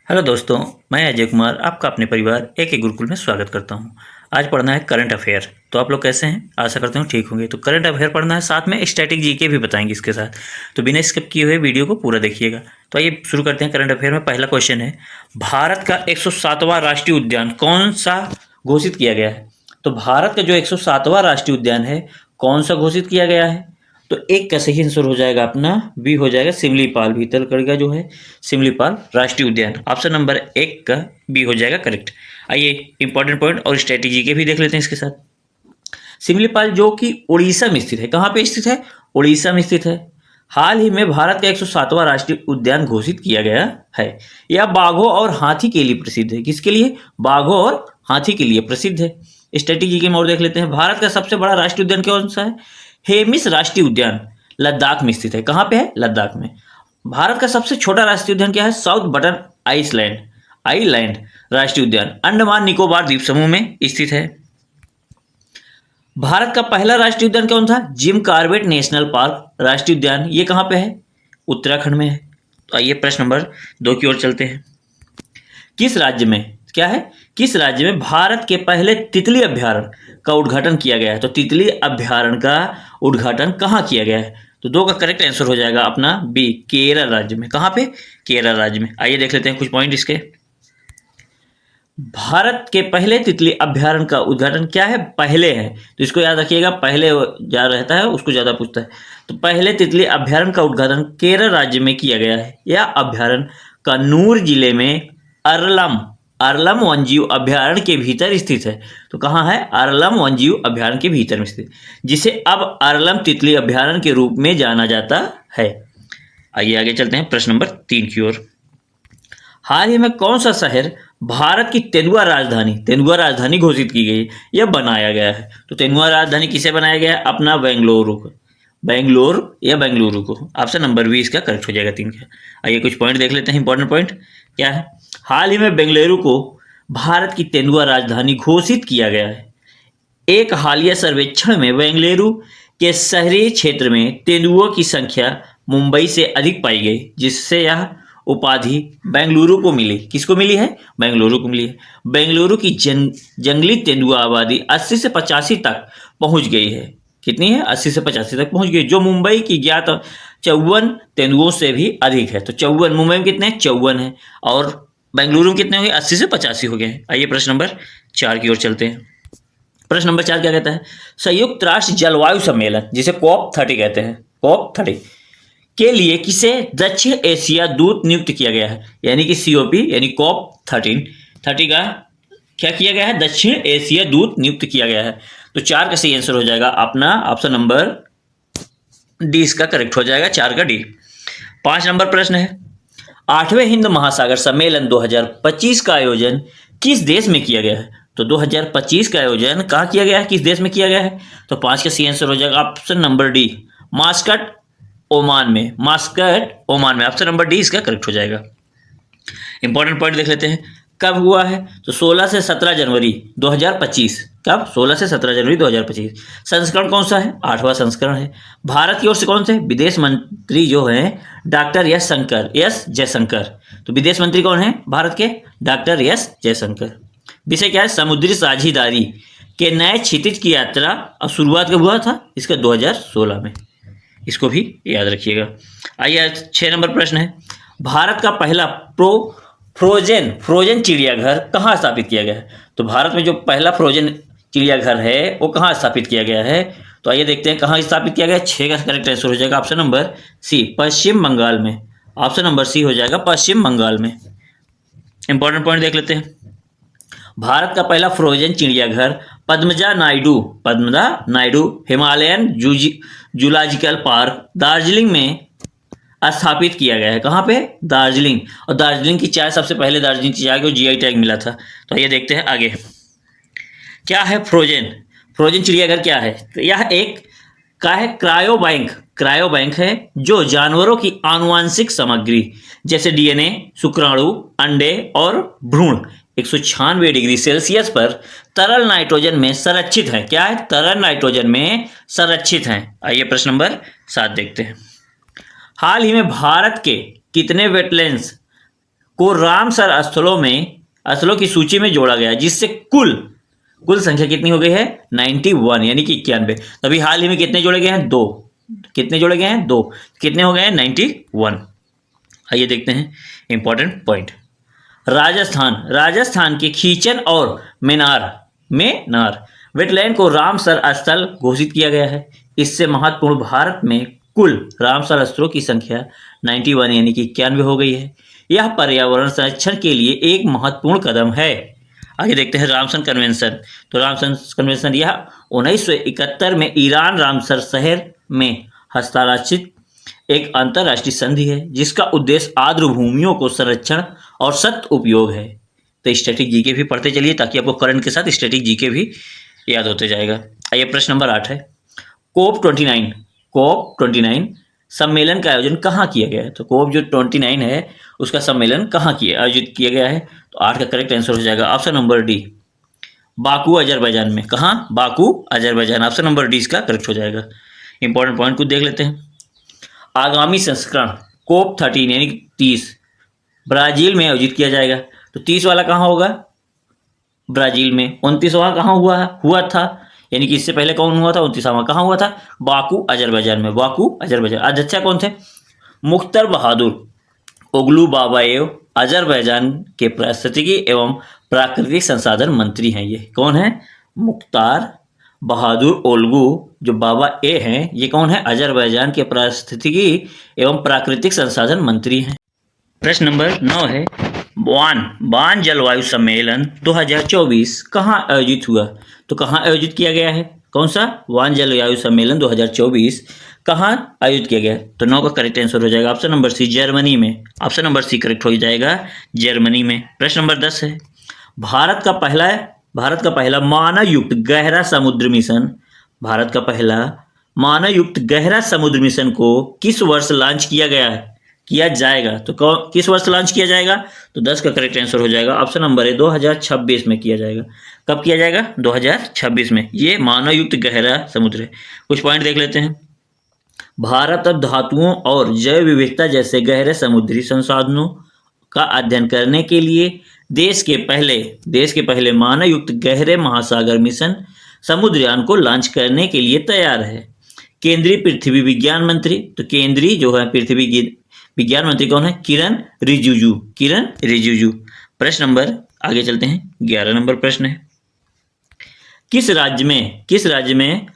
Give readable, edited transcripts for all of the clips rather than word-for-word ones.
Hello दोस्तों, मैं अजय कुमार आपका अपने परिवार एक गुरुकुल में स्वागत करता हूं। आज पढ़ना है करंट अफेयर। तो आप लोग कैसे हैं? आशा करता हूं ठीक होंगे। तो करंट अफेयर पढ़ना है, साथ में स्टैटिक जीके भी बताएंगे इसके साथ। तो बिना स्किप किए हुए वीडियो को पूरा देखिएगा। तो आइए शुरू करते हैं। करंट अफेयर में पहला क्वेश्चन है, भारत का 107वां राष्ट्रीय उद्यान कौन सा घोषित किया गया है? तो भारत का जो 107वां राष्ट्रीय उद्यान है, कौन सा घोषित किया गया है? तो एक का सही आंसर हो जाएगा अपना बी हो जाएगा, सिमलीपाल। भीतरकनिका का जो है सिमलीपाल राष्ट्रीय उद्यान, ऑप्शन नंबर एक का बी हो जाएगा करेक्ट। आइए इंपॉर्टेंट पॉइंट और स्ट्रेटेजी के भी देख लेते हैं इसके साथ। सिमलीपाल जो कि उड़ीसा में स्थित है। कहाँ पे स्थित है? उड़ीसा में स्थित है। हाल ही में भारत का 107वां राष्ट्रीय उद्यान घोषित किया गया है। यह बाघों और हाथी के लिए प्रसिद्ध है। किसके लिए? बाघों और हाथी के लिए प्रसिद्ध है। स्ट्रेटेजी के मोड देख लेते हैं। भारत का सबसे बड़ा राष्ट्रीय उद्यान कौन सा है? हेमिस राष्ट्रीय उद्यान लद्दाख में स्थित है। कहाँ पे है? लद्दाख में। भारत का सबसे छोटा राष्ट्रीय उद्यान क्या है? साउथ बटन आइलैंड राष्ट्रीय उद्यान अंडमान निकोबार द्वीप समूह में स्थित है। भारत का पहला राष्ट्रीय उद्यान कौन था? जिम कॉर्बेट नेशनल पार्क राष्ट्रीय उद्यान। ये कहाँ पे है? उत्तराखंड में है। तो आइए प्रश्न नंबर 2 की ओर चलते हैं। किस राज्य में क्या है? किस राज्य में भारत के पहले तितली अभ्यारण्य का उद्घाटन किया गया है? तो तितली अभ्यारण्य का उद्घाटन कहाँ किया गया है? तो 2 का करेक्ट आंसर हो जाएगा अपना बी, केरल राज्य में। कहाँ पे? केरल राज्य में। आइए देख लेते हैं कुछ पॉइंट इसके। भारत के पहले तितली अभ्यारण्य का उद्घाटन क्या है? पहले है, तो इसको याद रखिएगा। पहले ज्यादा रहता है, उसको ज्यादा पूछता है। तो पहले तितली अभ्यारण्य का उद्घाटन केरल राज्य में किया गया है। यह अभ्यारण्य कन्नूर जिले में अरलम वन्यजीव अभ्यारण्य के भीतर स्थित है। तो कहाँ है? अरलम वन्यजीव अभ्यारण्य के भीतर में स्थित, जिसे अब अरलम तितली अभ्यारण्य के रूप में जाना जाता है। आइए आगे चलते हैं प्रश्न नंबर 3 की ओर। हाल ही में कौन सा शहर भारत की तेंदुआ राजधानी घोषित की गई या बनाया गया है? तो तेंदुआ राजधानी किसे बनाया गया है? अपना बेंगलोर को। ऑप्शन नंबर बी इसका करेक्ट हो जाएगा 3 का। आइए कुछ पॉइंट देख लेते हैं। इंपॉर्टेंट पॉइंट क्या है? हाल ही में बेंगलुरु को भारत की तेंदुआ राजधानी घोषित किया गया है। एक हालिया सर्वेक्षण में बेंगलुरु के शहरी क्षेत्र में तेंदुओं की संख्या मुंबई से अधिक पाई गई, जिससे यह उपाधि बेंगलुरु को मिली। किसको मिली है? बेंगलुरु को मिली है। बेंगलुरु की जंगली तेंदुआ आबादी 80 से 85 तक पहुंच गई है। कितनी है? 80 से 85 तक पहुंच गई, जो मुंबई की ज्ञात 54 तेंदुओं से भी अधिक है। तो 54 मुंबई में कितने? 54 है। और बेंगलुरु में कितने हो गए? 80 से 85 हो गए। आइए प्रश्न नंबर 4 की ओर चलते हैं। प्रश्न नंबर 4 क्या कहता है? संयुक्त राष्ट्र जलवायु सम्मेलन, जिसे COP30 कहते हैं, COP30 के लिए किसे दक्षिण एशिया दूत नियुक्त किया गया है? यानी कि COP यानी COP30 का क्या किया गया है? दक्षिण एशिया दूत नियुक्त किया गया है। तो 4 का सही आंसर हो जाएगा अपना ऑप्शन नंबर डी, इसका करेक्ट हो जाएगा 4 का डी। 5 नंबर प्रश्न है, 8वें हिंद महासागर सम्मेलन 2025 का आयोजन किस देश में किया गया है? तो 2025 का आयोजन कहाँ किया गया है? किस देश में किया गया है? तो 5 का सही आंसर हो जाएगा option number D, mascot Oman में। ऑप्शन नंबर डी इसका करेक्ट हो जाएगा। इंपॉर्टेंट पॉइंट देख लेते हैं। कब हुआ है? तो 16 से 17 जनवरी 2025। कब? 16 से 17 जनवरी 2025। संस्करण कौन सा है? 8वां संस्करण है। भारत की ओर से कौन से विदेश मंत्री जो है? Doctor S Jaishankar. तो विदेश मंत्री कौन है भारत के? Doctor S Jaishankar. विषय क्या है? समुद्री साझेदारी के नए क्षितिज की यात्रा। और शुरुआत कब हुआ था इसका? 2016 में। इसको भी याद रखिएगा। आइए 6 नंबर प्रश्न है, भारत का पहला फ्रोजन चिड़ियाघर कहाँ स्थापित किया गया है? तो भारत में जो पहला फ्रोजन चिड़ियाघर है वो कहाँ स्थापित किया गया है? तो आइए देखते हैं कहाँ स्थापित किया गया। 6 का करेक्ट आंसर हो जाएगा ऑप्शन नंबर सी, पश्चिम बंगाल में। ऑप्शन नंबर सी हो जाएगा पश्चिम बंगाल में। इंपॉर्टेंट पॉइंट देख लेते हैं। भारत का पहला फ्रोजन चिड़ियाघर Padmaja Naidu Himalayan zoological park Darjeeling में स्थापित किया गया है। कहाँ पे? दार्जिलिंग। और दार्जिलिंग की चाय, सबसे पहले दार्जिलिंग की चाय को GI टैग मिला था। तो ये देखते हैं आगे क्या है। फ्रोजन चिड़ियाघर क्या है? तो यह एक का है क्रायो बैंक है, जो जानवरों की आनुवांशिक सामग्री जैसे DNA, शुक्राणु, अंडे और भ्रूण 196 डिग्री सेल्सियस पर तरल नाइट्रोजन में संरक्षित है। क्या है? तरल नाइट्रोजन में संरक्षित है। आइए प्रश्न नंबर 7 देखते हैं। हाल ही में भारत के कितने वेटलैंड्स को रामसर स्थलों की सूची में जोड़ा गया, जिससे कुल संख्या कितनी हो गई है 91 यानी कि 91। तभी हाल ही में कितने जोड़े गए हैं 2, कितने जोड़े गए हैं 2, कितने हो गए हैं 91। आइए देखते हैं इंपॉर्टेंट पॉइंट। राजस्थान के खीचन और मेनार वेटलैंड को रामसर स्थल घोषित किया गया है। इससे महत्वपूर्ण भारत में कुल रामसर स्थलों की संख्या 91 यानी कि 91 हो गई है। यह पर्यावरण संरक्षण के लिए एक महत्वपूर्ण कदम है। आगे देखते हैं रामसर कन्वेंशन। तो रामसर कन्वेंशन यह 1971 में ईरान रामसर शहर में हस्ताक्षरित एक अंतर्राष्ट्रीय संधि है, जिसका उद्देश्य आर्द्र भूमियों को संरक्षण और सतत उपयोग है। तो स्टैटिक जीके भी पढ़ते चलिए ताकि आपको करंट के साथ स्टैटिक जीके भी याद होते जाएगा। आइए प्रश्न नंबर 8 है, COP 29 सम्मेलन का आयोजन कहाँ किया गया है? तो COP जो 29 है उसका सम्मेलन कहाँ आयोजित किया गया है? तो 8 का करेक्ट आंसर हो जाएगा option number D, Baku Azerbaijan में। कहाँ? Baku Azerbaijan. Option number D इसका करेक्ट हो जाएगा। इंपॉर्टेंट पॉइंट को देख लेते हैं। आगामी संस्करण COP 13 यानी 30 ब्राजील में आयोजित किया जाएगा। तो 30 वाला कहाँ होगा? ब्राजील में। 29वां कहाँ हुआ था? यानी कि इससे पहले कौन हुआ था? 29वां कहाँ हुआ था? बाकू अजरबैजान में। Baku Azerbaijan. अध्यक्ष कौन थे? मुख्तार बहादुर ओगलू बाबाएव अजरबैजान के पारिस्थितिकी एवं प्राकृतिक संसाधन मंत्री हैं। ये कौन है? मुख्तार बहादुर ओगलू जो बाबा ए हैं, ये कौन है? अजरबैजान के पारिस्थितिकी एवं प्राकृतिक संसाधन मंत्री हैं। प्रश्न नंबर 9 है, बान जलवायु सम्मेलन 2024 कहाँ आयोजित हुआ? तो कहाँ आयोजित किया गया है? कौन सा? बान जलवायु सम्मेलन 2024 कहाँ आयोजित किया गया? तो 9 का करेक्ट आंसर हो जाएगा ऑप्शन नंबर सी, जर्मनी में। ऑप्शन नंबर सी करेक्ट हो जाएगा, जर्मनी में। प्रश्न नंबर 10 है, भारत का पहला मानवयुक्त गहरा समुद्र मिशन, भारत का पहला मानवयुक्त गहरा समुद्र मिशन को किस वर्ष लॉन्च किया जाएगा? तो किस वर्ष लॉन्च किया जाएगा? तो 10 का करेक्ट आंसर हो जाएगा ऑप्शन नंबर है 2026 में किया जाएगा। कब किया जाएगा? 2026 में। ये मानवयुक्त गहरा समुद्र है। कुछ पॉइंट देख लेते हैं। भारत अब धातुओं और जैव विविधता जैसे गहरे समुद्री संसाधनों का अध्ययन करने के लिए देश के पहले मानवयुक्त गहरे महासागर मिशन समुद्रयान को लॉन्च करने के लिए तैयार है। केंद्रीय पृथ्वी विज्ञान मंत्री, तो केंद्रीय जो है पृथ्वी विज्ञान मंत्री कौन है? किरण रिजिजू। प्रश्न नंबर आगे चलते हैं, 11 नंबर प्रश्न है, किस राज्य में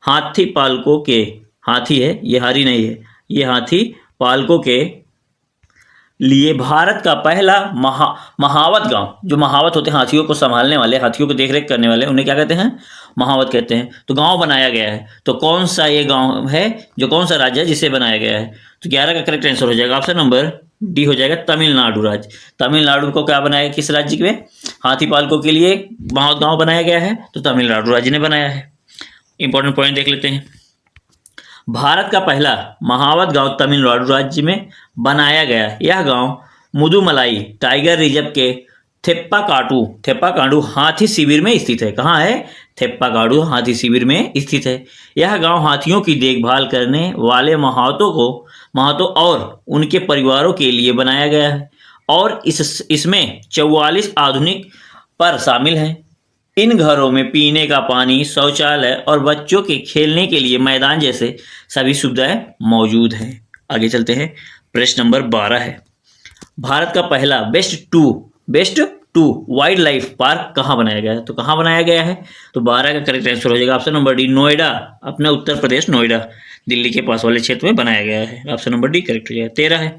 हाथी पालकों के लिए भारत का पहला महावत गांव, जो महावत होते हैं हाथियों को संभालने वाले, हाथियों को देखरेख करने वाले, उन्हें क्या कहते हैं? महावत कहते हैं। तो गांव बनाया गया है। तो कौन सा ये गांव है, जो कौन सा राज्य है जिसे बनाया गया है? तो 11 का करेक्ट आंसर हो जाएगा ऑप्शन नंबर डी हो जाएगा, तमिलनाडु राज्य। तमिलनाडु को क्या बनाया? किस राज्य में हाथी पालकों के लिए महावत गांव बनाया गया है? तो तमिलनाडु राज्य ने बनाया है। इंपॉर्टेंट पॉइंट देख लेते हैं। भारत का पहला महावत गांव तमिलनाडु राज्य में बनाया गया। यह गांव मुदुमलाई टाइगर रिजर्व के थेप्पाकाडु हाथी शिविर में स्थित है। कहाँ है? थेप्पाकाडु हाथी शिविर में स्थित है। यह गांव हाथियों की देखभाल करने वाले महातों और उनके परिवारों के लिए बनाया गया है और इसमें 44 आधुनिक पर शामिल हैं। इन घरों में पीने का पानी, शौचालय और बच्चों के खेलने के लिए मैदान जैसे सभी सुविधाएं मौजूद हैं। आगे चलते हैं। प्रश्न नंबर 12 है, भारत का पहला best to wildlife park कहाँ बनाया गया है? तो कहाँ बनाया गया है? तो 12 का करेक्ट आंसर हो जाएगा ऑप्शन नंबर डी, नोएडा। अपने उत्तर प्रदेश नोएडा, दिल्ली के पास वाले क्षेत्र में बनाया गया है। ऑप्शन नंबर डी करेक्ट हो जाएगा। 13 है,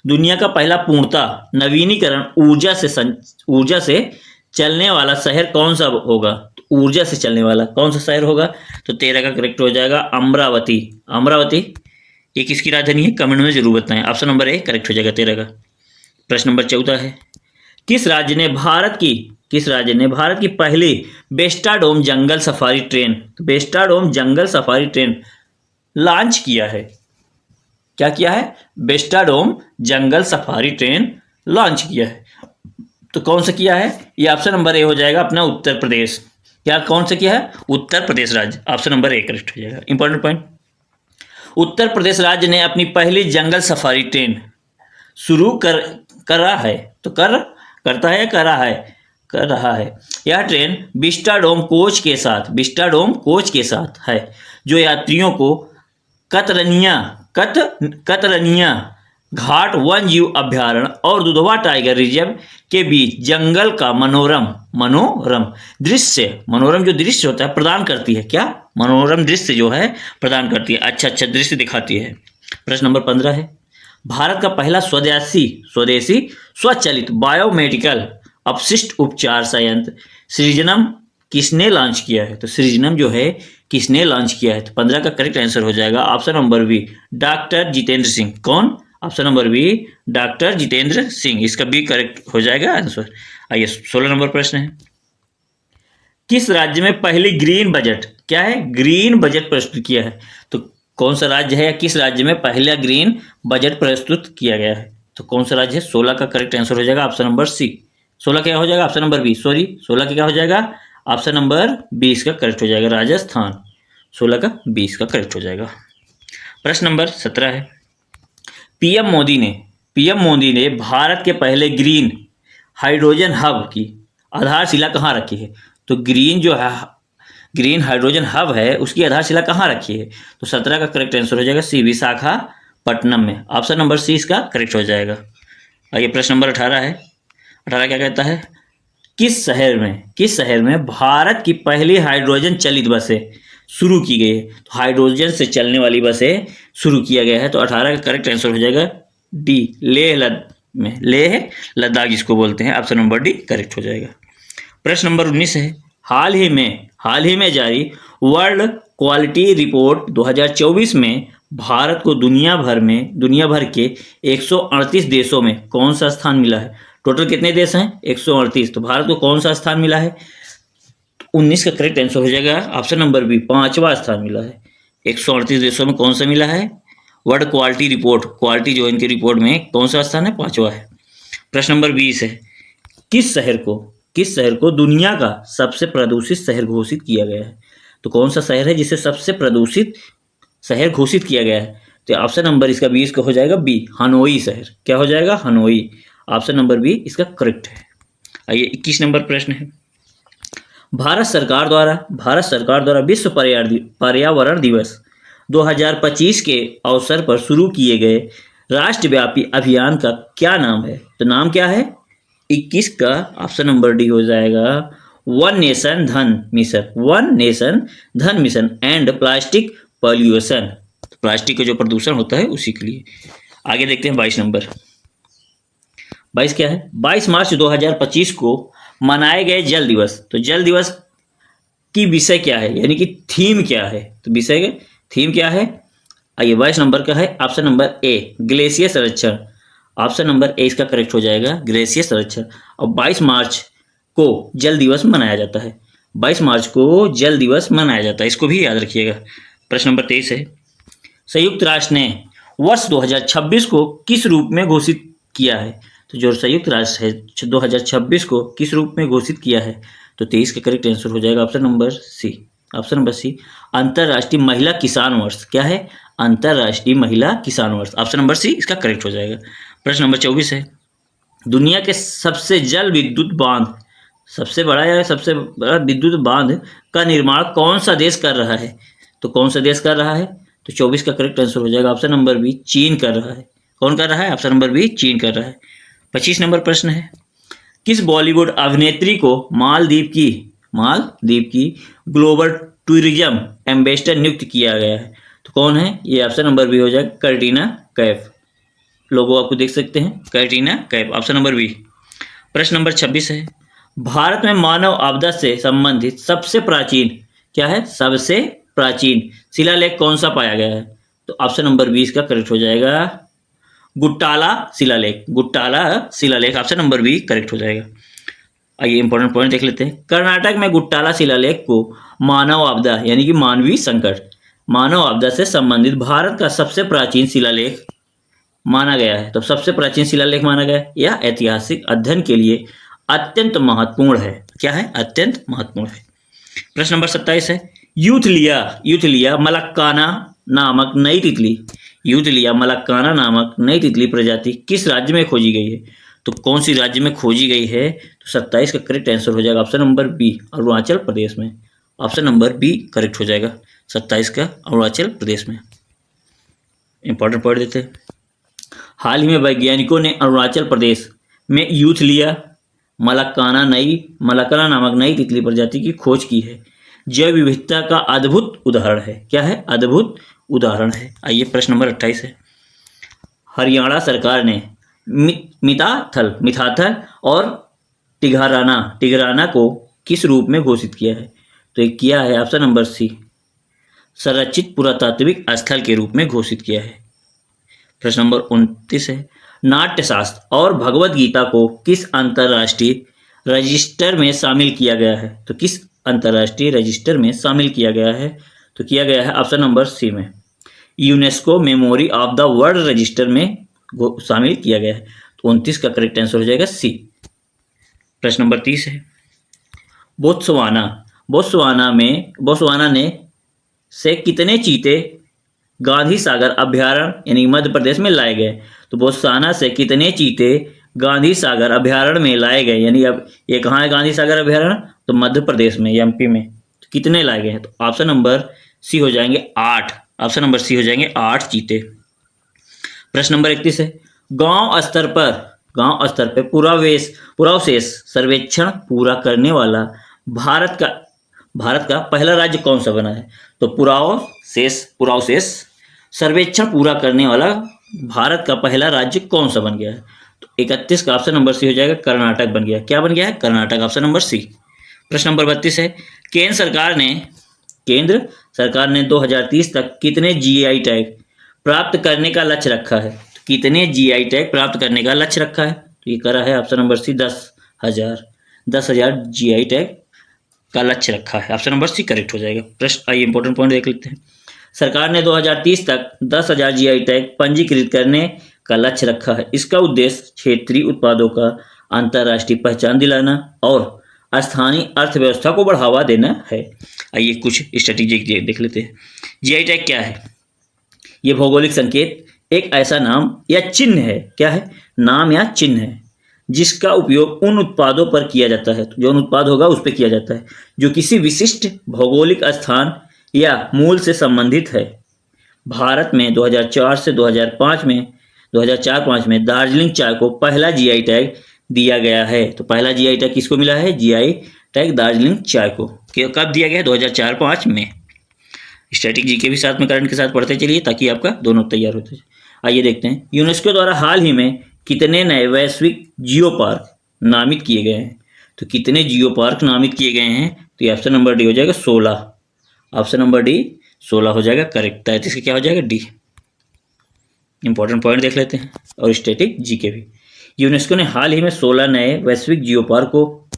दुनिया का पहला पूर्णतः नवीनीकरण ऊर्जा से चलने वाला शहर कौन सा होगा? तो ऊर्जा से चलने वाला कौन सा शहर होगा? तो 13 का करेक्ट हो जाएगा अमरावती। ये किसकी राजधानी है? कमेंट में जरूर बताएं। ऑप्शन नंबर ए करेक्ट हो जाएगा 13 का। प्रश्न नंबर 14 है, किस राज्य ने भारत की पहली बेस्टाडोम जंगल सफारी ट्रेन लॉन्च किया है? क्या किया है? बेस्टाडोम जंगल सफारी ट्रेन लॉन्च किया है। तो कौन सा किया है? ये ऑप्शन नंबर ए हो जाएगा, अपना उत्तर प्रदेश। क्या कौन सा किया है? उत्तर प्रदेश राज्य। ऑप्शन नंबर ए करेक्ट हो जाएगा। इंपॉर्टेंट पॉइंट, उत्तर प्रदेश राज्य ने अपनी पहली जंगल सफारी ट्रेन शुरू कर रहा है, तो करता है या कर रहा है। यह ट्रेन विस्टाडोम कोच के साथ है, जो यात्रियों को कतरनिया घाट वन जीव अभ्यारण्य और दुधवा टाइगर रिजर्व के बीच जंगल का मनोरम जो दृश्य होता है प्रदान करती है। क्या? मनोरम दृश्य जो है प्रदान करती है, अच्छा दृश्य दिखाती है। प्रश्न नंबर 15 है, भारत का पहला स्वदेशी स्वचालित बायोमेडिकल अपशिष्ट उपचार संयंत्र सृजनम किसने लॉन्च किया है? तो सृजनम जो है किसने लॉन्च किया है? तो 15 का करेक्ट आंसर हो जाएगा option number B, doctor Jitendra Singh. कौन? Option number B, doctor Jitendra Singh. इसका बी करेक्ट हो जाएगा आंसर। आइए 16 नंबर प्रश्न है, किस राज्य में पहली ग्रीन बजट प्रस्तुत किया है? तो कौन सा राज्य है या किस राज्य में पहला ग्रीन बजट प्रस्तुत किया गया है? तो कौन सा राज्य है? 16 का करेक्ट आंसर हो जाएगा ऑप्शन नंबर सी। 16 क्या हो जाएगा? ऑप्शन नंबर बी, 16 का क्या हो जाएगा? ऑप्शन नंबर 20 का करेक्ट हो जाएगा राजस्थान। 16 का 20 का करेक्ट हो जाएगा। प्रश्न नंबर 17 है, पीएम मोदी ने भारत के पहले ग्रीन हाइड्रोजन हब की आधारशिला कहाँ रखी है? तो ग्रीन हाइड्रोजन हब है, उसकी आधारशिला कहाँ रखी है? तो 17 का करेक्ट आंसर हो जाएगा सी, विशाखापट्टनम में। ऑप्शन नंबर सी इसका करेक्ट हो जाएगा। आइए प्रश्न नंबर 18 है, 18 क्या कहता है, किस शहर में भारत की पहली हाइड्रोजन चलित बसें शुरू की गई है? तो हाइड्रोजन से चलने वाली बसें शुरू किया गया है, तो 18 का करेक्ट आंसर हो जाएगा डी, लेह लद्दाख जिसको बोलते हैं। ऑप्शन नंबर डी करेक्ट हो जाएगा। प्रश्न नंबर 19 है, हाल ही में जारी वर्ल्ड क्वालिटी रिपोर्ट 2024 में भारत को दुनिया भर के 138 देशों में कौन सा स्थान मिला है? टोटल कितने देश हैं? 138। तो भारत को कौन सा स्थान मिला है? 19 का करेक्ट आंसर हो जाएगा ऑप्शन नंबर बी, 5वां स्थान मिला है। 138 देशों में कौन सा मिला है? वर्ल्ड क्वालिटी जो इनकी रिपोर्ट में कौन सा स्थान है? 5वां है। प्रश्न नंबर 20 है, किस शहर को दुनिया का सबसे प्रदूषित शहर घोषित किया गया है? तो कौन सा शहर है जिसे सबसे प्रदूषित शहर घोषित किया गया है? तो ऑप्शन नंबर इसका 20 का हो जाएगा बी, हनोई शहर। क्या हो जाएगा? हनोई। ऑप्शन नंबर बी इसका करेक्ट है। आइए 21 नंबर प्रश्न है, भारत सरकार द्वारा विश्व पर्यावरण दिवस 2025 के अवसर पर शुरू किए गए राष्ट्रव्यापी अभियान का क्या नाम है? तो नाम क्या है? 21 का ऑप्शन नंबर डी हो जाएगा वन नेशन धन mission and plastic pollution. Plastic का जो प्रदूषण होता है उसी के लिए। आगे देखते हैं 22 नंबर। 22 क्या है? 22 मार्च 2025 को मनाए गए जल दिवस। तो जल दिवस की विषय क्या है, यानी कि थीम क्या है? तो विषय का थीम क्या है? आइए 22 नंबर का है ऑप्शन नंबर ए, ग्लेशियर संरक्षण। ऑप्शन नंबर ए इसका करेक्ट हो जाएगा, ग्लेशियर संरक्षण। और 22 मार्च को जल दिवस मनाया जाता है। 22 मार्च को जल दिवस मनाया जाता है, इसको भी याद रखिएगा। प्रश्न नंबर 23 है, संयुक्त राष्ट्र ने वर्ष 2026 को किस रूप में घोषित किया है? तो जो संयुक्त राष्ट्र है 2026 को किस रूप में घोषित किया है? तो 23 का करेक्ट आंसर हो जाएगा ऑप्शन नंबर सी, अंतर्राष्ट्रीय महिला किसान वर्ष। क्या है? अंतर्राष्ट्रीय महिला किसान वर्ष। ऑप्शन नंबर सी इसका करेक्ट हो जाएगा। प्रश्न नंबर 24 है, दुनिया के सबसे बड़ा विद्युत बांध का निर्माण कौन सा देश कर रहा है? तो कौन सा देश कर रहा है? तो 24 का करेक्ट आंसर हो जाएगा ऑप्शन नंबर बी, चीन कर रहा है। कौन कर रहा है? ऑप्शन नंबर बी, चीन कर रहा है। 25 नंबर प्रश्न है, किस बॉलीवुड अभिनेत्री को मालदीव की ग्लोबल टूरिज्म एम्बेसडर नियुक्त किया गया है? तो कौन है ये? ऑप्शन नंबर बी हो जाएगा कैटरीना कैफ। लोगो आपको देख सकते हैं, Katrina Kaif. Option number B. प्रश्न नंबर 26 है, भारत में मानव आपदा से संबंधित सबसे प्राचीन शिलालेख कौन सा पाया गया है? तो ऑप्शन नंबर 20 का करेक्ट हो जाएगा गुट्टाला शिलालेख। ऑप्शन नंबर बी करेक्ट हो जाएगा। आइए इंपॉर्टेंट पॉइंट देख लेते हैं। कर्नाटक में गुट्टाला शिलालेख को मानव आपदा यानी कि मानव आपदा से संबंधित भारत का सबसे प्राचीन शिलालेख माना गया है। तो सबसे प्राचीन शिलालेख माना गया है। यह ऐतिहासिक अध्ययन के लिए अत्यंत महत्वपूर्ण है। क्या है? अत्यंत महत्वपूर्ण है। प्रश्न नंबर 27 है, यूथ लिया मलक्काना नामक नई तितली प्रजाति किस राज्य में खोजी गई है? तो तो कौन सी राज्य में खोजी गई है? तो 27 का करेक्ट आंसर हो जाएगा option number B, Arunachal Pradesh में। ऑप्शन नंबर बी करेक्ट हो जाएगा 27 का, अरुणाचल प्रदेश में। इंपॉर्टेंट पॉइंट देते हैं। हाल ही में वैज्ञानिकों ने अरुणाचल प्रदेश में यूथलिया मलाकाना नामक नई तितली प्रजाति की खोज की है। जैव विविधता का अद्भुत उदाहरण है। क्या है? अद्भुत उदाहरण है। आइए प्रश्न नंबर 28 है। हरियाणा सरकार ने मिथाथल और टिघराना को किस रूप में घोषित किया है? तो ये किया है ऑप्शन नंबर सी, संरक्षित पुरातात्विक स्थल के रूप में घोषित किया है। प्रश्न नंबर 29 है। नाट्यशास्त्र और भगवत गीता को किस अंतर्राष्ट्रीय रजिस्टर में शामिल किया गया है? तो किस अंतर्राष्ट्रीय रजिस्टर में शामिल किया गया है? तो किया गया है ऑप्शन नंबर सी में, UNESCO memory of the world register में शामिल किया गया है। तो 29 का करेक्ट आंसर हो जाएगा सी। प्रश्न नंबर 30 है। बोत्सवाना ने से कितने चीते गांधी सागर अभ्यारण्य यानी मध्य प्रदेश में लाए गए? तो बोत्सवाना से कितने चीते गांधी सागर अभ्यारण्य में लाए गए? यानी अब ये कहाँ है गांधी सागर अभ्यारण्य? तो मध्य प्रदेश में, एमपी में। तो कितने लाए गए हैं? तो ऑप्शन नंबर सी हो जाएंगे 8। ऑप्शन नंबर सी हो जाएंगे 8 चीते। प्रश्न नंबर 31 है। गांव स्तर पर पुरावशेष सर्वेक्षण पूरा करने वाला भारत का पहला राज्य कौन सा बना है? तो पुरावशेष सर्वेक्षण पूरा करने वाला भारत का पहला राज्य कौन सा बन गया है? तो 31 का ऑप्शन नंबर सी हो जाएगा, कर्नाटक बन गया। क्या बन गया है? कर्नाटक। Option number C. प्रश्न नंबर 32 है। केंद्र सरकार ने 2030 तक कितने जीआई टैग प्राप्त करने का लक्ष्य रखा है? तो कितने जीआई टैग प्राप्त करने का लक्ष्य रखा है? तो ये करा है option number C 10,000 GI tag का लक्ष्य रखा है। ऑप्शन नंबर सी करेक्ट हो जाएगा। प्रश्न आइए इंपॉर्टेंट पॉइंट देख लेते हैं। सरकार ने 2030 तक 10,000 जीआई टैग पंजीकृत करने का लक्ष्य रखा है। इसका उद्देश्य क्षेत्रीय उत्पादों का अंतर्राष्ट्रीय पहचान दिलाना और स्थानीय अर्थव्यवस्था को बढ़ावा देना है। आइए कुछ स्ट्रेटेजी देख लेते हैं। जीआई टैग क्या है? ये भौगोलिक संकेत एक ऐसा नाम या चिन्ह है। क्या है? नाम या चिन्ह है जिसका उपयोग उन उत्पादों पर किया जाता है, जो उत्पाद होगा उस पर किया जाता है, जो किसी विशिष्ट भौगोलिक स्थान या मूल से संबंधित है। भारत में 2004 से 2005 में दार्जिलिंग चाय को पहला जीआई टैग दिया गया है। तो पहला जीआई टैग किसको मिला है? जीआई टैग दार्जिलिंग चाय को। कब दिया गया? 2004-05 में। स्टैटिक जीके भी साथ में करंट के साथ पढ़ते चलिए ताकि आपका दोनों तैयार होते जाए। आइए देखते हैं। यूनेस्को द्वारा हाल ही में कितने नए वैश्विक जियो पार्क नामित किए गए हैं? तो कितने जियो पार्क नामित किए गए हैं? तो ये ऑप्शन नंबर डी हो जाएगा 16। ऑप्शन नंबर डी 16 हो जाएगा करेक्ट। 33 का क्या हो जाएगा? डी। इंपॉर्टेंट पॉइंट देख लेते हैं और स्टैटिक जीके भी। यूनेस्को ने हाल ही में 16 नए वैश्विक जियो पार्क को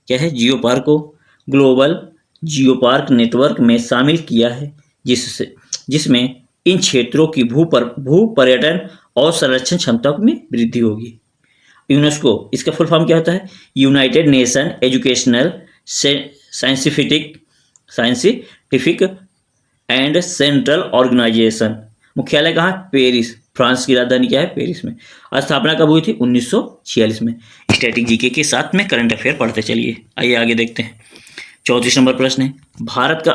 जियो पार्क को ग्लोबल जियो पार्क नेटवर्क में शामिल किया है, जिसमें इन क्षेत्रों की भू पर्यटन और संरक्षण क्षमता में वृद्धि होगी। यूनेस्को, इसका फुल फॉर्म क्या होता है? United nation educational scientific and central organisation. मुख्यालय कहाँ? पेरिस। फ्रांस की राजधानी क्या है? पेरिस में। स्थापना कब हुई थी? 1946 में। स्टैटिक जीके के साथ में करंट अफेयर पढ़ते चलिए। आइए आगे देखते हैं। 34 नंबर प्रश्न है। भारत का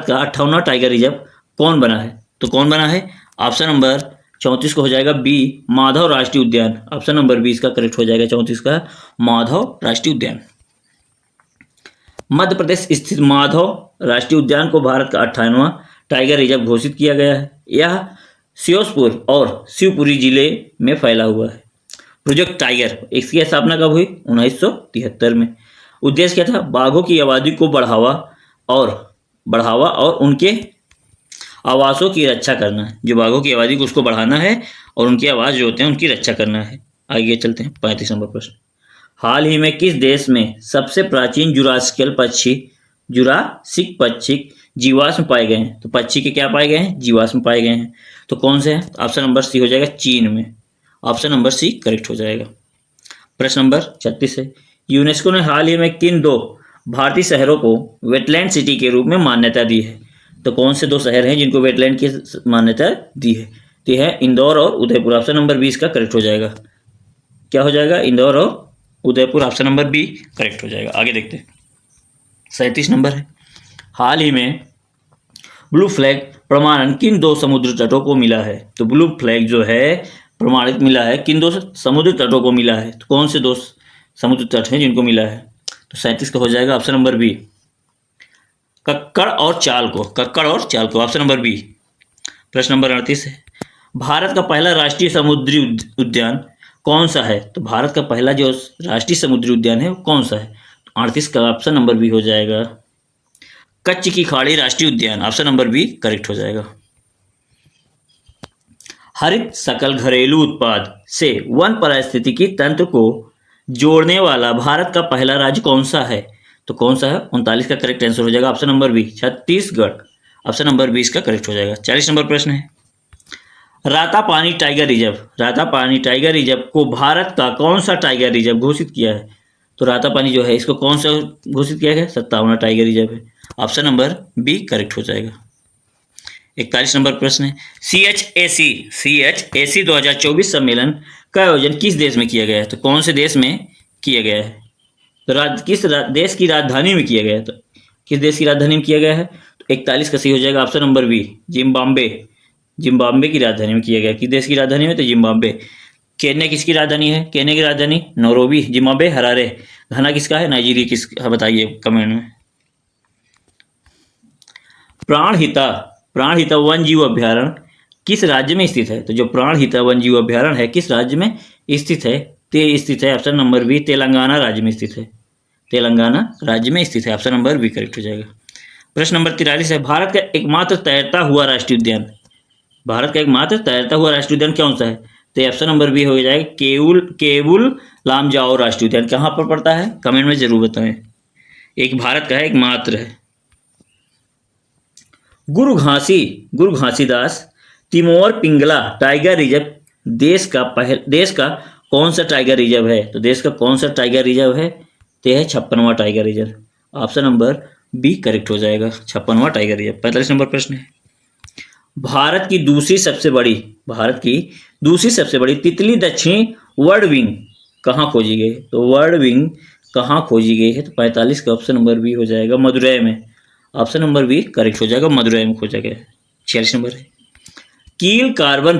58वां टाइगर रिजर्व कौन बना है? तो कौन बना है? ऑप्शन नंबर 34 को हो जाएगा बी, माधव राष्ट्रीय उद्यान। ऑप्शन नंबर 20 का करेक्ट हो जाएगा 34 का, माधव राष्ट्रीय उद्यान। मध्य प्रदेश स्थित माधव राष्ट्रीय उद्यान को भारत का 58वां टाइगर रिजर्व घोषित किया गया है। यह श्योपुर और शिवपुरी जिले में फैला हुआ है। प्रोजेक्ट टाइगर, इसकी स्थापना कब हुई? 1973 में। उद्देश्य क्या था? बाघों की आबादी को बढ़ावा और उनके आवासों की रक्षा करना है। जो बाघों की आबादी को उसको बढ़ाना है और उनके आवास जो होते हैं उनकी रक्षा करना है। आगे चलते हैं। 35 नंबर प्रश्न। हाल ही में किस देश में सबसे प्राचीन जुरासिक पक्षी जीवाश्म पाए गए हैं? तो पक्षी के क्या पाए गए हैं? जीवाश्म पाए गए हैं। तो कौन से हैं? ऑप्शन नंबर सी हो जाएगा, चीन में। ऑप्शन नंबर सी करेक्ट हो जाएगा। प्रश्न नंबर 36 है। यूनेस्को ने हाल ही में किन 2 भारतीय शहरों को वेटलैंड सिटी के रूप में मान्यता दी है? तो कौन से 2 शहर हैं जिनको वेटलैंड की मान्यता दी है? तो है इंदौर और उदयपुर। ऑप्शन नंबर 20 का करेक्ट हो जाएगा। क्या हो जाएगा, इंदौर और Udaipur. Option number B correct हो जाएगा। आगे देखते हैं, 37 नंबर है, हाल ही में ब्लू फ्लैग प्रमाणन किन दो समुद्र तटों को मिला है? तो ब्लू फ्लैग जो है प्रमाणित मिला है किन दो समुद्र तटों को मिला है? तो कौन से दो समुद्र तट हैं जिनको मिला है? तो 37 का हो जाएगा ऑप्शन नंबर बी, कक्कड़ और चाल को, कक्कड़ और चाल को, ऑप्शन नंबर बी। प्रश्न नंबर 38 है, भारत का पहला राष्ट्रीय समुद्री उद्यान कौन सा है? तो भारत का पहला जो राष्ट्रीय समुद्री उद्यान है वो कौन सा है? तो 38 का ऑप्शन नंबर बी हो जाएगा, कच्छ की खाड़ी राष्ट्रीय उद्यान, ऑप्शन नंबर बी करेक्ट हो जाएगा। हरित सकल घरेलू उत्पाद से वन पारिस्थितिकी तंत्र को जोड़ने वाला भारत का पहला राज्य कौन सा है? तो कौन सा है? 39 का करेक्ट आंसर हो जाएगा option number B, Chhattisgarh, option number 20 का करेक्ट हो जाएगा। 40 नंबर प्रश्न है, Ratapani tiger reserve, Ratapani tiger reserve को भारत का कौन सा टाइगर रिजर्व घोषित किया है? तो रातापानी जो है इसको कौन सा घोषित किया गया? 57वां टाइगर रिजर्व है, ऑप्शन नंबर बी करेक्ट हो जाएगा। 41 नंबर प्रश्न है, CHAC 2024 सम्मेलन का आयोजन किस देश में किया गया है? तो कौन से देश में किया गया है? तो किस देश की राजधानी में किया गया है? तो किस देश की राजधानी में किया गया है? तो 41 का सही हो जाएगा option number B, Zimbabwe, Zimbabwe की राजधानी में किया गया। किस देश की राजधानी में? तो जिम्बाब्वे। केन्या किसकी राजधानी है? केन्या की राजधानी नैरोबी, जिम्बाब्वे हरारे। घाना किसका है? नाइजीरिया किसका, बताइए कमेंट में। प्राणहिता वन जीव अभ्यारण्य किस राज्य में स्थित है? तो जो प्राणहिता वन जीव अभ्यारण्य है किस राज्य में स्थित है? ते स्थित है ऑप्शन नंबर बी, तेलंगाना राज्य में स्थित है, तेलंगाना राज्य में स्थित है, ऑप्शन नंबर बी करेक्ट हो जाएगा। प्रश्न नंबर 43 है, भारत का एकमात्र तैरता हुआ राष्ट्रीय उद्यान, भारत का एकमात्र तैरता हुआ राष्ट्रीय उद्यान कौन सा है? तो ऑप्शन नंबर बी हो जाएगा, केबुल लामजाओ राष्ट्रीय उद्यान। कहाँ पर पड़ता है? कमेंट में जरूर बताएं। एक भारत का है, एकमात्र है। गुरु घासीदास तिमोर पिंगला टाइगर रिजर्व देश का कौन सा टाइगर रिजर्व है? तो देश का कौन सा टाइगर रिजर्व है? तो है 56वां tiger reserve, option number B correct हो जाएगा, 56वां टाइगर रिजर्व। 45 नंबर प्रश्न है, भारत की दूसरी सबसे बड़ी तितली दक्षिणी वर्ड विंग कहाँ खोजी गई? तो वर्ड विंग कहाँ खोजी गई है? तो 45 का ऑप्शन नंबर बी हो जाएगा, मदुरै में, ऑप्शन नंबर बी करेक्ट हो जाएगा, मदुरै में खोजा गया है। 46 नंबर है, कील कार्बन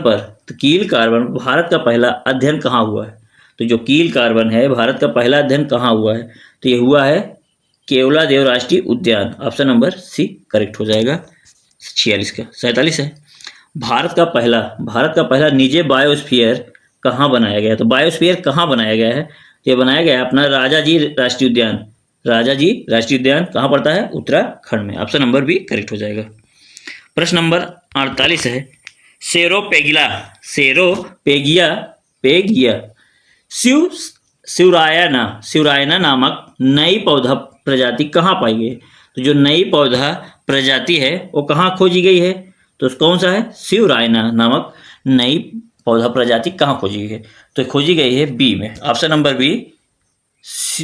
भारत का पहला अध्ययन कहाँ हुआ है? तो जो कील कार्बन है भारत का पहला अध्ययन कहाँ हुआ है? तो ये हुआ है केवलादेव राष्ट्रीय उद्यान, ऑप्शन नंबर सी करेक्ट हो जाएगा। 46 का। 47 है, भारत का पहला निजी बायोस्फीयर कहाँ बनाया गया? तो बायोस्फीयर कहाँ बनाया गया है? तो ये बनाया गया है अपना राजाजी राष्ट्रीय उद्यान कहाँ पड़ता है? उत्तराखंड में, ऑप्शन नंबर बी करेक्ट हो जाएगा। प्रश्न नंबर 48 है, पेगिया शिवरायना नामक नई पौधा प्रजाति कहाँ पाई गई? तो जो नई पौधा प्रजाति है वो कहाँ खोजी गई है? तो कौन सा है? शिवरायना नामक नई पौधा प्रजाति कहाँ खोजी गई है? तो खोजी गई है बी में, ऑप्शन नंबर बी,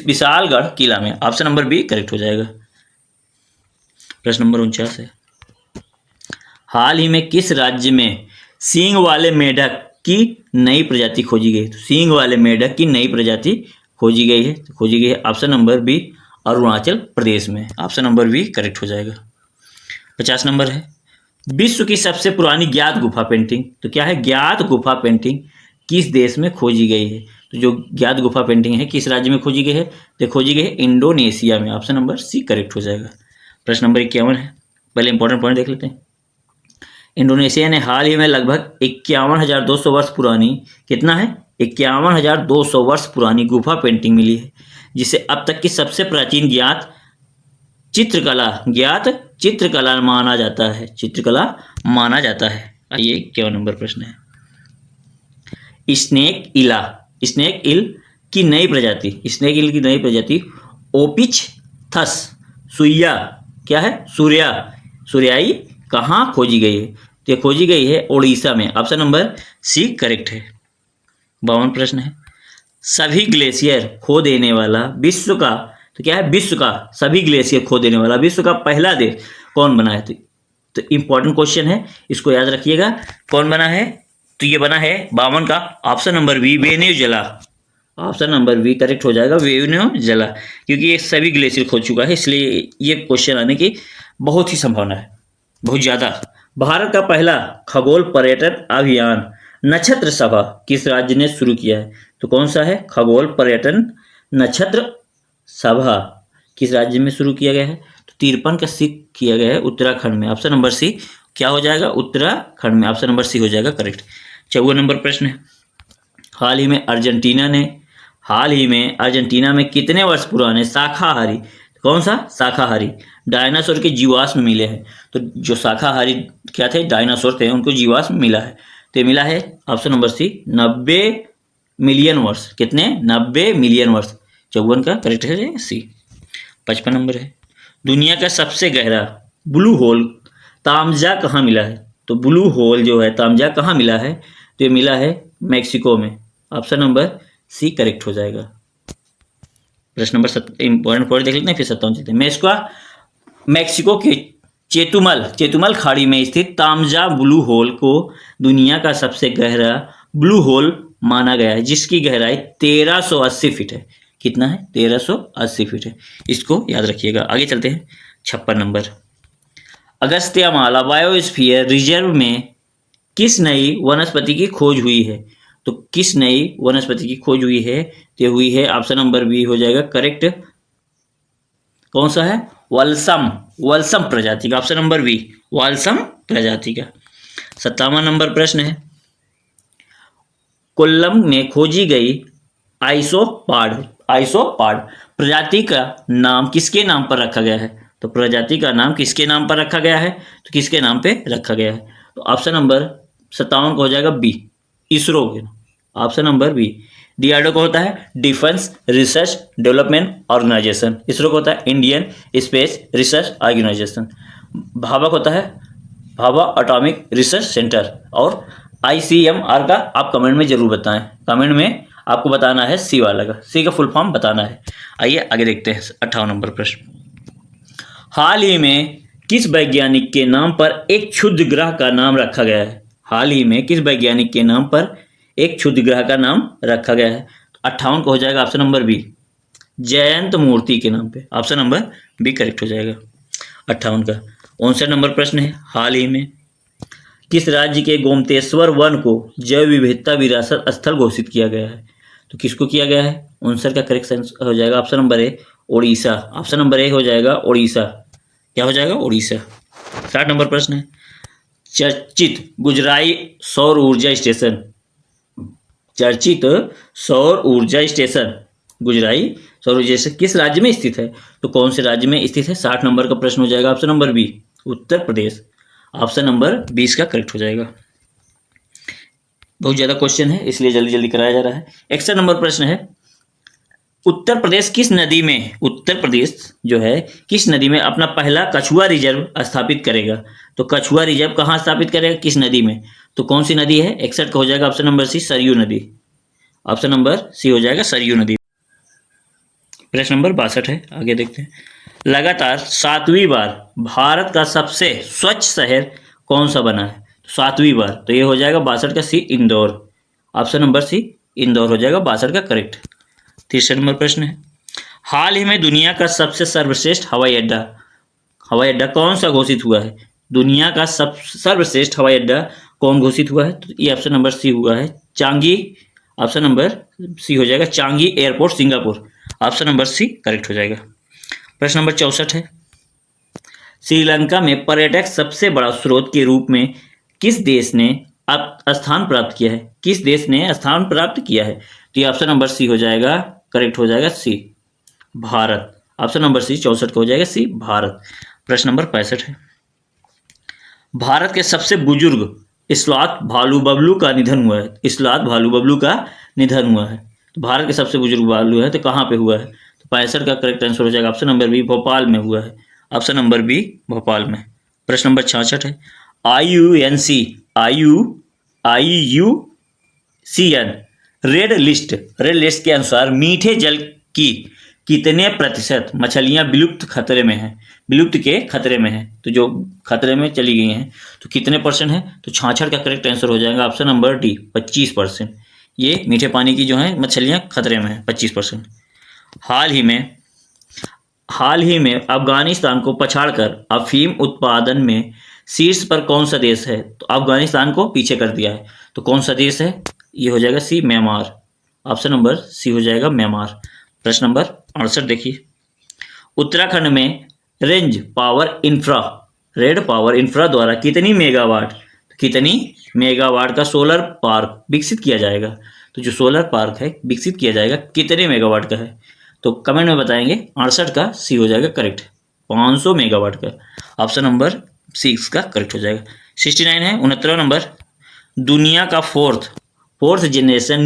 विशालगढ़ किला में, ऑप्शन नंबर बी करेक्ट हो जाएगा। प्रश्न नंबर 49 है, हाल ही में किस राज्य में सींग वाले मेढक की नई प्रजाति खोजी गई? तो सींग वाले मेढक की नई प्रजाति खोजी गई है option number B, Arunachal Pradesh में, ऑप्शन नंबर बी करेक्ट हो जाएगा। 50 नंबर है, विश्व की सबसे पुरानी ज्ञात गुफा पेंटिंग, तो क्या है? ज्ञात गुफा पेंटिंग किस देश में खोजी गई है? तो जो ज्ञात गुफा पेंटिंग है किस राज्य में खोजी गई है? तो खोजी गई है इंडोनेशिया में, ऑप्शन नंबर सी करेक्ट हो जाएगा। प्रश्न नंबर 51 है, पहले इंपॉर्टेंट पॉइंट देख लेते हैं। इंडोनेशिया ने हाल ही में लगभग 51,200 वर्ष पुरानी, कितना है? 51,200 वर्ष पुरानी गुफा पेंटिंग मिली है, जिसे अब तक की सबसे प्राचीन ज्ञात चित्रकला माना जाता है। आइए 51 नंबर प्रश्न है, स्नेक इल की नई प्रजाति ओपिच थस सुइया क्या है? सूर्याई कहाँ खोजी गई है? तो खोजी गई है ओडिशा में, ऑप्शन नंबर सी करेक्ट है। 52 प्रश्न है, सभी ग्लेशियर खो देने वाला विश्व का, तो क्या है? विश्व का सभी ग्लेशियर खो देने वाला विश्व का पहला देश कौन बना है? तो इंपॉर्टेंट क्वेश्चन है, इसको याद रखिएगा। कौन बना है? तो ये बना है 52 का option number B, Venezuela, option number B correct हो जाएगा, वेनेजुएला, क्योंकि ये सभी ग्लेशियर खो चुका है, इसलिए ये क्वेश्चन आने की बहुत ही संभावना है, बहुत ज़्यादा। भारत का पहला खगोल पर्यटन अभियान नक्षत्र सभा किस राज्य ने शुरू किया है? तो कौन सा है? खगोल पर्यटन नक्षत्र सभा किस राज्य में शुरू किया गया है? तो 53 का सी किया गया है उत्तराखंड में। ऑप्शन नंबर सी क्या हो जाएगा? उत्तराखंड में। ऑप्शन नंबर सी हो जाएगा करेक्ट। 54 नंबर प्रश्न है, हाल ही में अर्जेंटीना में कितने वर्ष पुराने शाकाहारी, कौन सा? शाकाहारी डायनासोर के जीवाश्म मिले हैं। तो जो शाकाहारी क्या थे? डायनासोर थे, उनको जीवाश्म मिला है। तो मिला है ऑप्शन नंबर सी 90 मिलियन वर्ष। कितने? 90 मिलियन वर्ष। 54 का करेक्ट है सी। 55 नंबर है, दुनिया का सबसे गहरा ब्लू होल तामजा कहाँ मिला है? तो ब्लू होल जो है तामजा कहाँ मिला है? तो ये मिला है मैक्सिको में। ऑप्शन नंबर सी करेक्ट हो जाएगा। प्रश्न नंबर इंपॉर्टेंट पॉइंट देख लेते हैं, फिर 57 चलते हैं। मैक्सिको के चेतुमल खाड़ी में स्थित तामजा ब्लू होल को दुनिया का सबसे गहरा ब्लू होल माना गया है, जिसकी गहराई 1380 फीट है। कितना है? 1380 फीट है। इसको याद रखिएगा। आगे चलते हैं। 56 नंबर, अगस्त्यमाला बायोस्फीयर रिजर्व में किस नई वनस्पति की खोज हुई है? तो किस नई वनस्पति की खोज हुई है? तो हुई है ऑप्शन नंबर बी हो जाएगा करेक्ट। कौन सा है? वल्सम प्रजाति का। ऑप्शन नंबर बी वल्सम प्रजाति का। 57 नंबर प्रश्न है, कोल्लम में खोजी गई आइसोपाड प्रजाति का नाम किसके नाम पर रखा गया है? तो प्रजाति का नाम किसके नाम पर रखा गया है? तो किसके नाम पे रखा गया है? तो ऑप्शन नंबर 57 को हो जाएगा बी, इसरो के। Option number B. डीआरडीओ को होता है defence research development organisation, ISRO को होता है Indian space research organisation, Bhabha को होता है भाभा एटॉमिक रिसर्च सेंटर, और ICMR का आप कमेंट में जरूर बताएं। कमेंट में आपको बताना है सी वाला का, सी का फुल फॉर्म बताना है। आइए आगे देखते हैं। 58 नंबर प्रश्न, हाल ही में किस वैज्ञानिक के नाम पर एक क्षुद्र ग्रह का नाम रखा गया है? हाल ही में किस वैज्ञानिक के नाम पर एक क्षुद्र ग्रह का नाम रखा गया है? 58 को हो जाएगा ऑप्शन नंबर बी, जयंत मूर्ति के नाम पे। ऑप्शन नंबर बी करेक्ट हो जाएगा 58 का। 59 नंबर प्रश्न है, हाल ही में किस राज्य के गोमतेश्वर वन को जैव विविधता विरासत स्थल घोषित किया गया है? तो किसको किया गया है? 59 का करेक्ट हो जाएगा option number A, Odisha. Option number A हो जाएगा ओडिशा। क्या हो जाएगा? ओडिशा। 60 नंबर प्रश्न है, चर्चित गुजराई सौर ऊर्जा स्टेशन गुजराई सौर ऊर्जा स्टेशन किस राज्य में स्थित है? तो कौन से राज्य में स्थित है? 60 नंबर का प्रश्न हो जाएगा option number B, Uttar Pradesh. Option number 20 का करेक्ट हो जाएगा। बहुत ज्यादा क्वेश्चन है इसलिए जल्दी जल्दी कराया जा रहा है। 61 नंबर प्रश्न है, उत्तर प्रदेश किस नदी में अपना पहला कछुआ रिजर्व स्थापित करेगा? तो कछुआ रिजर्व कहाँ स्थापित करेगा, किस नदी में? तो कौन सी नदी है? 61 का हो जाएगा ऑप्शन नंबर सी, सरयू नदी। ऑप्शन नंबर सी हो जाएगा सरयू नदी। प्रश्न नंबर 62 है, आगे देखते हैं। लगातार 7वीं बार भारत का सबसे स्वच्छ शहर कौन सा बना है? 7वीं बार, तो ये हो जाएगा 62 का C, Indore. Option number C Indore हो जाएगा 62 का करेक्ट। 63 नंबर प्रश्न है, हाल ही में दुनिया का सबसे सर्वश्रेष्ठ हवाई अड्डा कौन सा घोषित हुआ है? दुनिया का सर्वश्रेष्ठ हवाई अड्डा कौन घोषित हुआ है? तो ये ऑप्शन नंबर सी हुआ है चांगी। ऑप्शन नंबर सी हो जाएगा Changi airport, Singapore. Option number C correct हो जाएगा। प्रश्न नंबर 64 है, श्रीलंका में पर्यटक सबसे बड़ा स्रोत के रूप में किस देश ने स्थान प्राप्त किया है? किस देश ने स्थान प्राप्त किया है? तो ये ऑप्शन नंबर सी हो जाएगा करेक्ट हो जाएगा सी, भारत। ऑप्शन नंबर सी 64 का हो जाएगा सी, भारत। प्रश्न नंबर 65 है, भारत के सबसे बुजुर्ग स्लॉथ भालू बबलू का निधन हुआ है। स्लॉथ भालू बबलू का निधन हुआ है, तो भारत के सबसे बुजुर्ग भालू है तो कहाँ पे हुआ है? तो 65 का करेक्ट आंसर हो जाएगा ऑप्शन नंबर बी, भोपाल में हुआ है। ऑप्शन नंबर बी भोपाल में। प्रश्न नंबर 66 है, IUCN रेड लिस्ट के अनुसार मीठे जल की कितने प्रतिशत मछलियां विलुप्त के खतरे में है? तो जो खतरे में चली गई हैं तो कितने परसेंट है? तो 66 का करेक्ट आंसर हो जाएगा ऑप्शन नंबर डी, 25%। ये मीठे पानी की जो है मछलियाँ खतरे में हैं 25%। हाल ही में अफगानिस्तान को पछाड़कर अफीम उत्पादन में शीर्ष पर कौन सा देश है? तो अफगानिस्तान को पीछे कर दिया है, तो कौन सा देश है? ये हो जाएगा सी, म्यांमार। ऑप्शन नंबर सी हो जाएगा म्यांमार। प्रश्न नंबर 68 देखिए, उत्तराखंड में रेड पावर इंफ्रा द्वारा कितनी मेगावाट का सोलर पार्क विकसित किया जाएगा? तो जो सोलर पार्क है विकसित किया जाएगा कितने मेगावाट का है? तो कमेंट में बताएंगे। 68 का सी हो जाएगा करेक्ट, 500 मेगावाट का। ऑप्शन नंबर 6 का करेक्ट हो जाएगा। 69 है 69वां नंबर, दुनिया का फोर्थ जनरेशन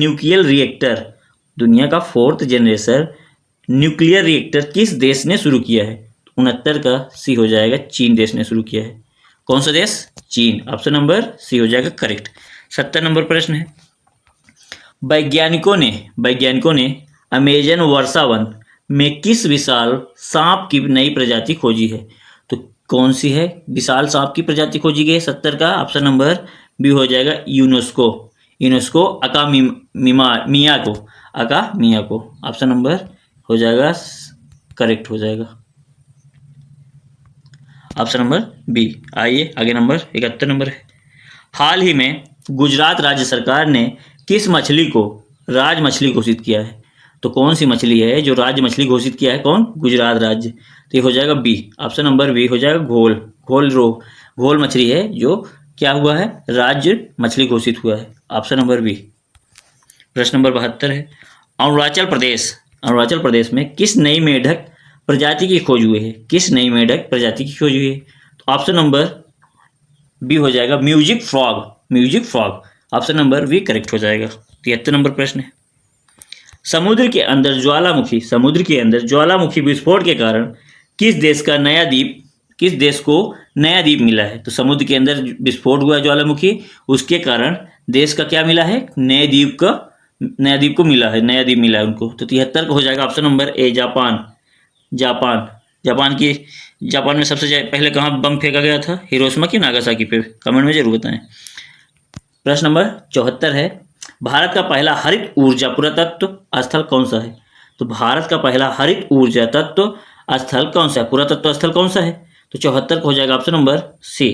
न्यूक्लियर रिएक्टर किस देश ने शुरू किया है? 69 का सी हो जाएगा, चीन देश ने शुरू किया है। कौन सा देश? चीन। ऑप्शन नंबर सी हो जाएगा करेक्ट। 70 नंबर प्रश्न है, वैज्ञानिकों ने अमेजन वर्षावन में किस विशाल सांप की नई प्रजाति खोजी है? तो कौन सी है विशाल सांप की प्रजाति खोजी गई है? 70 का ऑप्शन नंबर बी हो जाएगा, यूनेस्को अकामियाको। ऑप्शन नंबर हो जाएगा करेक्ट हो जाएगा, ऑप्शन नंबर बी। आइए आगे नंबर 71 नंबर है, हाल ही में गुजरात राज्य सरकार ने किस मछली को राज मछली घोषित किया है? तो कौन सी मछली है जो राज्य मछली घोषित किया है? कौन? गुजरात राज्य। तो ये हो जाएगा बी, ऑप्शन नंबर बी हो जाएगा, घोल मछली है जो क्या हुआ है? राज्य मछली घोषित हुआ है। Option number B. प्रश्न नंबर 72 है, अरुणाचल प्रदेश में किस नई मेढक प्रजाति की खोज हुई है? तो ऑप्शन नंबर बी हो जाएगा, music frog. Option number B correct हो जाएगा। 73 नंबर प्रश्न है, समुद्र के अंदर ज्वालामुखी विस्फोट के कारण किस देश को नया द्वीप मिला है? तो समुद्र के अंदर विस्फोट हुआ ज्वालामुखी, उसके कारण देश का क्या मिला है? नया द्वीप मिला है उनको। तो 73 का हो जाएगा ऑप्शन नंबर ए, जापान में सबसे पहले कहाँ बम फेंका गया था? हिरोशिमा की नागासाकी पे? कमेंट में जरूर बताएं। प्रश्न नंबर 74 है, भारत का पहला हरित ऊर्जा पुरातत्व स्थल कौन सा है? तो भारत का पहला हरित ऊर्जा तत्व स्थल कौन सा है? पुरातत्व स्थल कौन सा है? तो 74 को हो जाएगा ऑप्शन नंबर सी,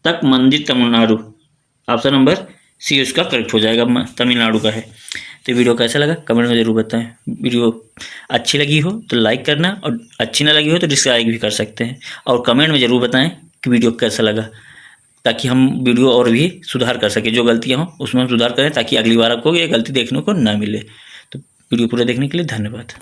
तक मंदिर तमिलनाडु। ऑप्शन नंबर सी उसका करेक्ट हो जाएगा, तमिलनाडु का है। तो वीडियो कैसा लगा कमेंट में जरूर बताएं। वीडियो अच्छी लगी हो तो लाइक करना, और अच्छी ना लगी हो तो डिसलाइक भी कर सकते हैं। और कमेंट में ज़रूर बताएं कि वीडियो कैसा लगा, ताकि हम वीडियो और भी सुधार कर सकें। जो गलतियाँ हों उसमें हम सुधार करें, ताकि अगली बार आपको ये गलती देखने को ना मिले। तो वीडियो पूरा देखने के लिए धन्यवाद।